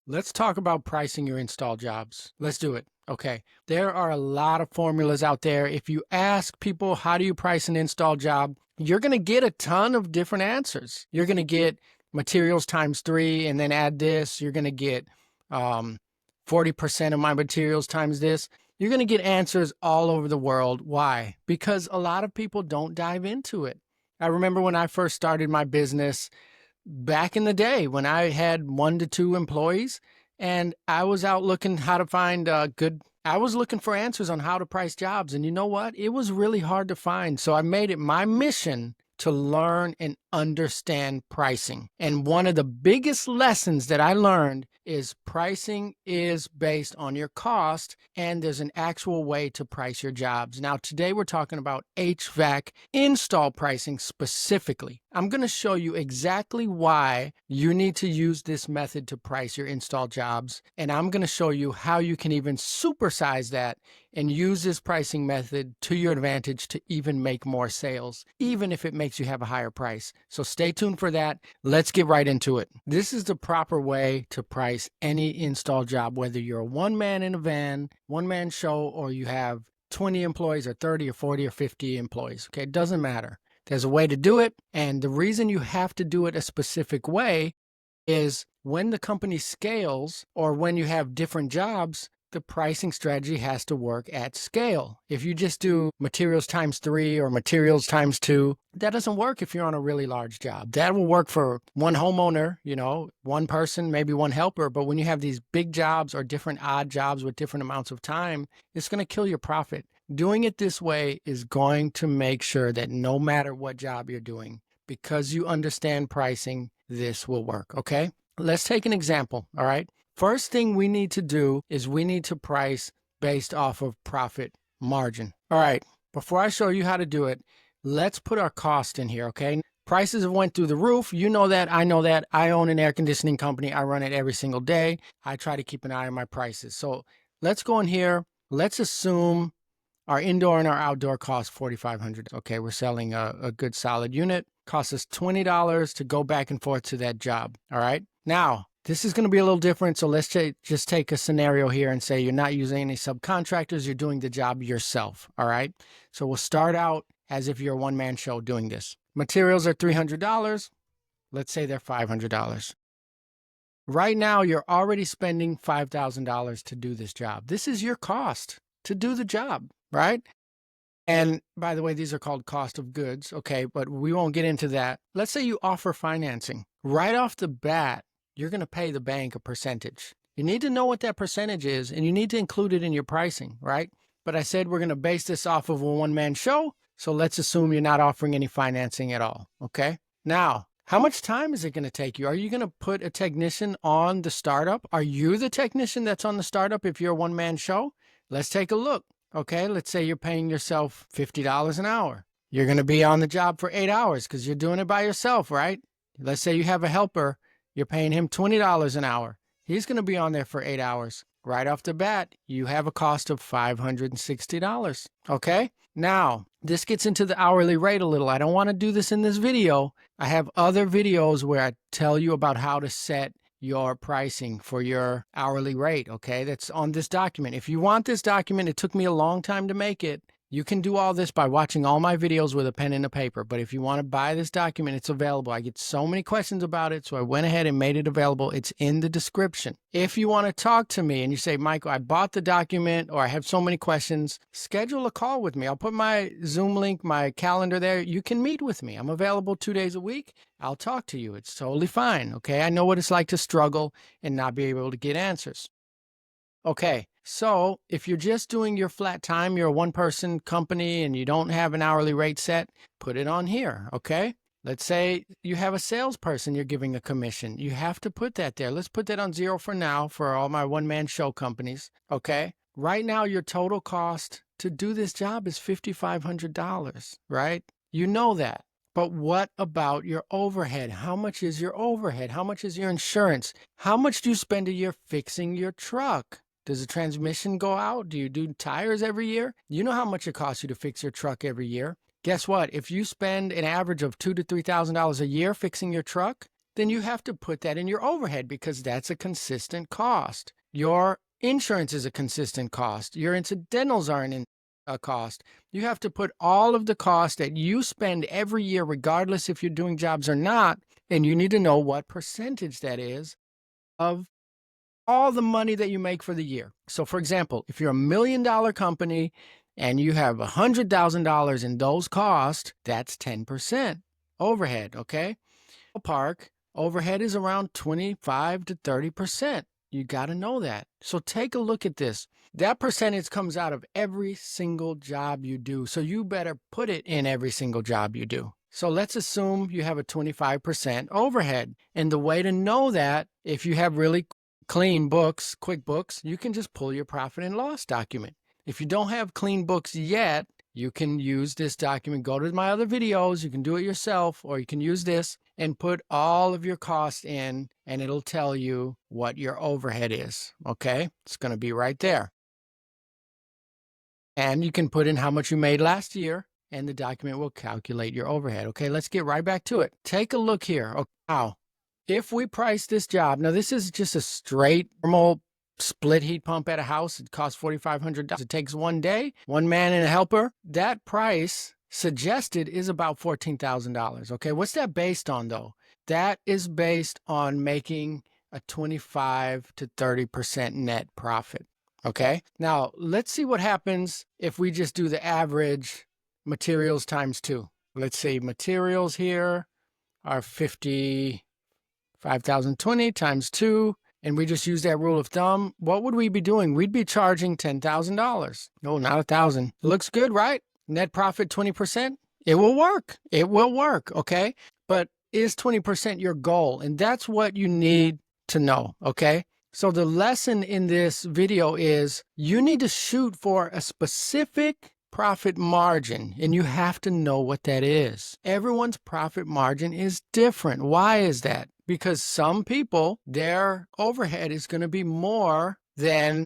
Let's talk about pricing your install jobs. Let's do it. Okay. There are a lot of formulas out there. If you ask people, how do you price an install job? You're going to get a ton of different answers. You're going to get materials times 3 and then add this. You're going to get 40% of my materials times this. You're going to get answers all over the world. Why? Because a lot of people don't dive into it. I remember when I first started my business, back in the day when I had 1 to 2 employees and I was out looking how to find I was looking for answers on how to price jobs. And you know what? It was really hard to find. So I made it my mission to learn and understand pricing. And one of the biggest lessons that I learned is pricing is based on your cost, and there's an actual way to price your jobs. Now, today we're talking about HVAC install pricing specifically. I'm going to show you exactly why you need to use this method to price your install jobs, and I'm going to show you how you can even supersize that and use this pricing method to your advantage to even make more sales, even if it makes you have a higher price. So stay tuned for that. Let's get right into it. This is the proper way to price any install job, whether you're a one-man in a van, one-man show, or you have 20 employees or 30 or 40 or 50 employees. Okay, it doesn't matter. There's a way to do it. And the reason you have to do it a specific way is when the company scales or when you have different jobs, the pricing strategy has to work at scale. If you just do materials times 3 or materials times 2, that doesn't work if you're on a really large job. That will work for one homeowner, one person, maybe one helper. But when you have these big jobs or different odd jobs with different amounts of time, it's going to kill your profit. Doing it this way is going to make sure that no matter what job you're doing, because you understand pricing, this will work. Okay, let's take an example. All right. First thing we need to do is we need to price based off of profit margin. All right, before I show you how to do it, let's put our cost in here, okay? Prices have went through the roof. You know that. I know that. I own an air conditioning company. I run it every single day. I try to keep an eye on my prices. So let's go in here. Let's assume our indoor and our outdoor cost $4,500. Okay, we're selling a good solid unit. Costs us $20 to go back and forth to that job. All right, now this is going to be a little different. So let's just take a scenario here and say you're not using any subcontractors. You're doing the job yourself. All right. So we'll start out as if you're a one-man show doing this. Materials are $300. Let's say they're $500. Right now, you're already spending $5,000 to do this job. This is your cost to do the job, right? And by the way, these are called cost of goods. Okay. But we won't get into that. Let's say you offer financing. Right off the bat, you're going to pay the bank a percentage. You need to know what that percentage is, and you need to include it in your pricing, right? But I said we're going to base this off of a one-man show, so let's assume you're not offering any financing at all, okay? Now, how much time is it going to take you? Are you going to put a technician on the startup? Are you the technician that's on the startup if you're a one-man show? Let's take a look, okay? Let's say you're paying yourself $50 an hour. You're going to be on the job for 8 hours because you're doing it by yourself, right? Let's say you have a helper. You're paying him $20 an hour. He's going to be on there for 8 hours. Right off the bat, you have a cost of $560. Okay? Now, this gets into the hourly rate a little. I don't want to do this in this video. I have other videos where I tell you about how to set your pricing for your hourly rate. Okay? That's on this document. If you want this document, it took me a long time to make it. You can do all this by watching all my videos with a pen and a paper. But if you want to buy this document, it's available. I get so many questions about it, so I went ahead and made it available. It's in the description. If you want to talk to me and you say, Michael, I bought the document or I have so many questions, schedule a call with me. I'll put my Zoom link, my calendar there. You can meet with me. I'm available 2 days a week. I'll talk to you. It's totally fine. Okay. I know what it's like to struggle and not be able to get answers. Okay, so if you're just doing your flat time, you're a one-person company and you don't have an hourly rate set, put it on here, okay? Let's say you have a salesperson you're giving a commission. You have to put that there. Let's put that on 0 for now for all my one-man show companies, okay? Right now, your total cost to do this job is $5,500, right? You know that. But what about your overhead? How much is your overhead? How much is your insurance? How much do you spend a year fixing your truck? Does the transmission go out? Do you do tires every year? You know how much it costs you to fix your truck every year. Guess what? If you spend an average of $2,000 to $3,000 a year fixing your truck, then you have to put that in your overhead because that's a consistent cost. Your insurance is a consistent cost. Your incidentals are a cost. You have to put all of the costs that you spend every year, regardless if you're doing jobs or not, and you need to know what percentage that is of all the money that you make for the year. So for example, if you're $1 million company and you have $100,000 in those costs, that's 10% overhead, okay? Park overhead is around 25 to 30%. You got to know that. So take a look at this. That percentage comes out of every single job you do. So you better put it in every single job you do. So let's assume you have a 25% overhead. And the way to know that, if you have really clean books, QuickBooks, you can just pull your profit and loss document. If you don't have clean books yet, you can use this document. Go to my other videos. You can do it yourself, or you can use this and put all of your costs in, and it'll tell you what your overhead is. Okay? It's going to be right there. And you can put in how much you made last year, and the document will calculate your overhead. Okay, let's get right back to it. Take a look here. Okay, now, if we price this job, now this is just a straight normal split heat pump at a house. It costs $4,500. It takes 1 day, 1 man and a helper. That price suggested is about $14,000. Okay, what's that based on though? That is based on making a 25 to 30% net profit. Okay, now let's see what happens if we just do the average materials times 2. Let's say materials here are 55,020 times 2. And we just use that rule of thumb. What would we be doing? We'd be charging $10,000. No, not 1,000. Looks good, right? Net profit 20%. It will work. It will work, okay? But is 20% your goal? And that's what you need to know, okay? So the lesson in this video is you need to shoot for a specific profit margin, and you have to know what that is. Everyone's profit margin is different. Why is that? Because some people, their overhead is going to be more than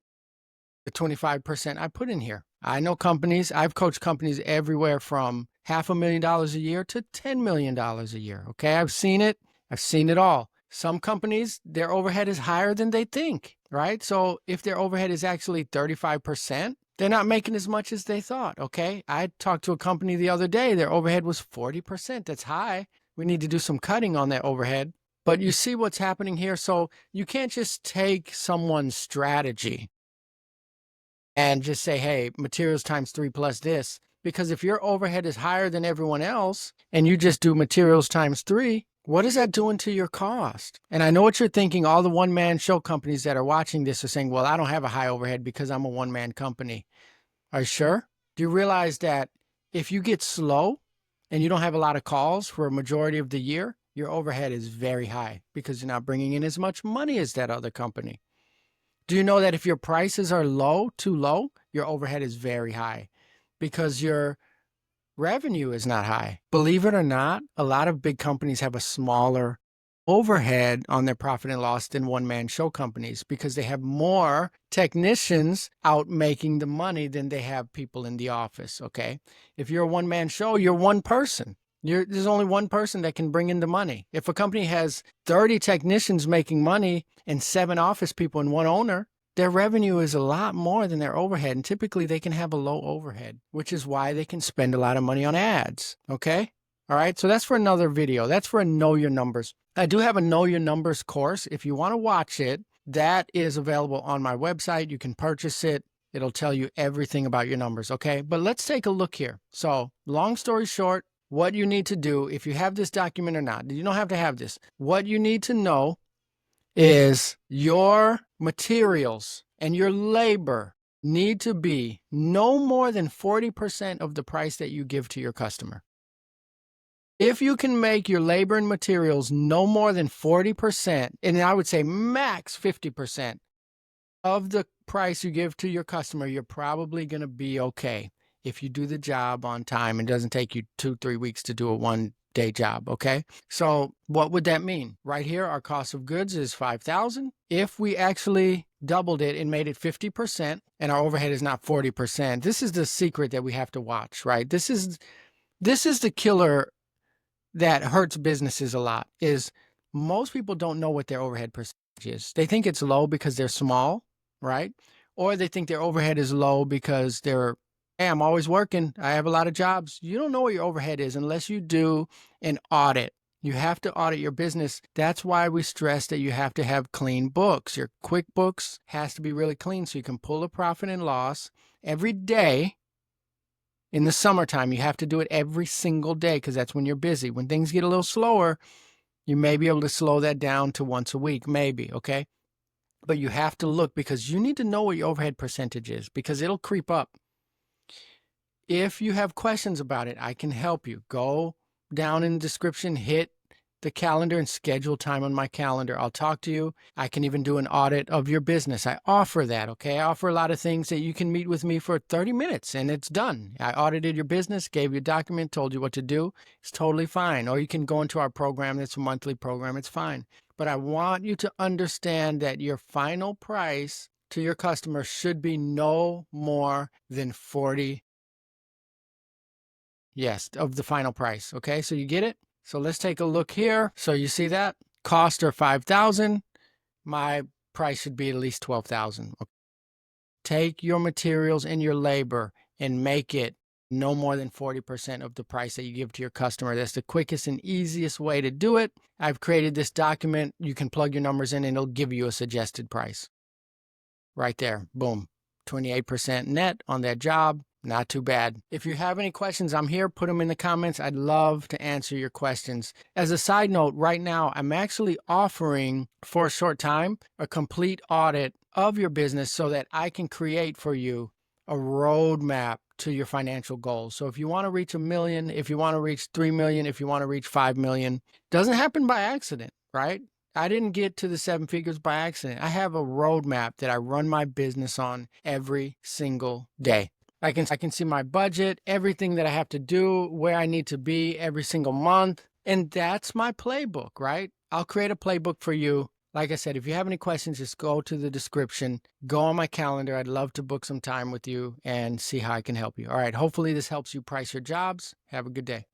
the 25% I put in here. I know companies, I've coached companies everywhere from $500,000 a year to $10 million a year. Okay, I've seen it. I've seen it all. Some companies, their overhead is higher than they think, right? So if their overhead is actually 35%, they're not making as much as they thought, okay? I talked to a company the other day. Their overhead was 40%. That's high. We need to do some cutting on that overhead. But you see what's happening here? So you can't just take someone's strategy and just say, hey, materials times 3 plus this. Because if your overhead is higher than everyone else and you just do materials times 3, what is that doing to your cost? And I know what you're thinking. All the one-man show companies that are watching this are saying, well, I don't have a high overhead because I'm a one-man company. Are you sure? Do you realize that if you get slow and you don't have a lot of calls for a majority of the year, your overhead is very high because you're not bringing in as much money as that other company? Do you know that if your prices are low, too low, your overhead is very high because your revenue is not high? Believe it or not, a lot of big companies have a smaller overhead on their profit and loss than one-man show companies because they have more technicians out making the money than they have people in the office, okay? If you're a one-man show, you're one person. There's only one person that can bring in the money. If a company has 30 technicians making money and 7 office people and 1 owner, their revenue is a lot more than their overhead. And typically they can have a low overhead, which is why they can spend a lot of money on ads. Okay? All right. So that's for another video. That's for a Know Your Numbers. I do have a Know Your Numbers course. If you want to watch it, that is available on my website. You can purchase it. It'll tell you everything about your numbers. Okay. But let's take a look here. So long story short, what you need to do, if you have this document or not, you don't have to have this. What you need to know is your materials and your labor need to be no more than 40% of the price that you give to your customer. If you can make your labor and materials no more than 40%, and I would say max 50% of the price you give to your customer, you're probably going to be okay. If you do the job on time, it doesn't take you 2-3 weeks to do a 1-day job, okay? So what would that mean? Right here, our cost of goods is $5,000. If we actually doubled it and made it 50% and our overhead is not 40%, this is the secret that we have to watch, right? This is the killer that hurts businesses a lot, is Most people don't know what their overhead percentage is. They think it's low because they're small, right? Or they think their overhead is low because hey, I'm always working. I have a lot of jobs. You don't know what your overhead is unless you do an audit. You have to audit your business. That's why we stress that you have to have clean books. Your QuickBooks has to be really clean so you can pull a profit and loss every day. In the summertime, you have to do it every single day because that's when you're busy. When things get a little slower, you may be able to slow that down to once a week, maybe, okay? But you have to look because you need to know what your overhead percentage is because it'll creep up. If you have questions about it, I can help you. Go down in the description, hit the calendar and schedule time on my calendar. I'll talk to you. I can even do an audit of your business. I offer that, okay? I offer a lot of things that you can meet with me for 30 minutes and it's done. I audited your business, gave you a document, told you what to do. It's totally fine. Or you can go into our program. That's a monthly program. It's fine. But I want you to understand that your final price to your customer should be no more than 40. Yes, of the final price. Okay, so you get it? So let's take a look here. So you see that? Cost are $5,000. My price should be at least $12,000. Take your materials and your labor and make it no more than 40% of the price that you give to your customer. That's the quickest and easiest way to do it. I've created this document. You can plug your numbers in and it'll give you a suggested price. Right there. Boom. 28% net on that job. Not too bad. If you have any questions, I'm here. Put them in the comments. I'd love to answer your questions. As a side note, right now, I'm actually offering for a short time a complete audit of your business so that I can create for you a roadmap to your financial goals. So if you want to reach 1 million, if you want to reach 3 million, if you want to reach 5 million, doesn't happen by accident, right? I didn't get to the 7 figures by accident. I have a roadmap that I run my business on every single day. I can see my budget, everything that I have to do, where I need to be every single month. And that's my playbook, right? I'll create a playbook for you. Like I said, if you have any questions, just go to the description, go on my calendar. I'd love to book some time with you and see how I can help you. All right. Hopefully this helps you price your jobs. Have a good day.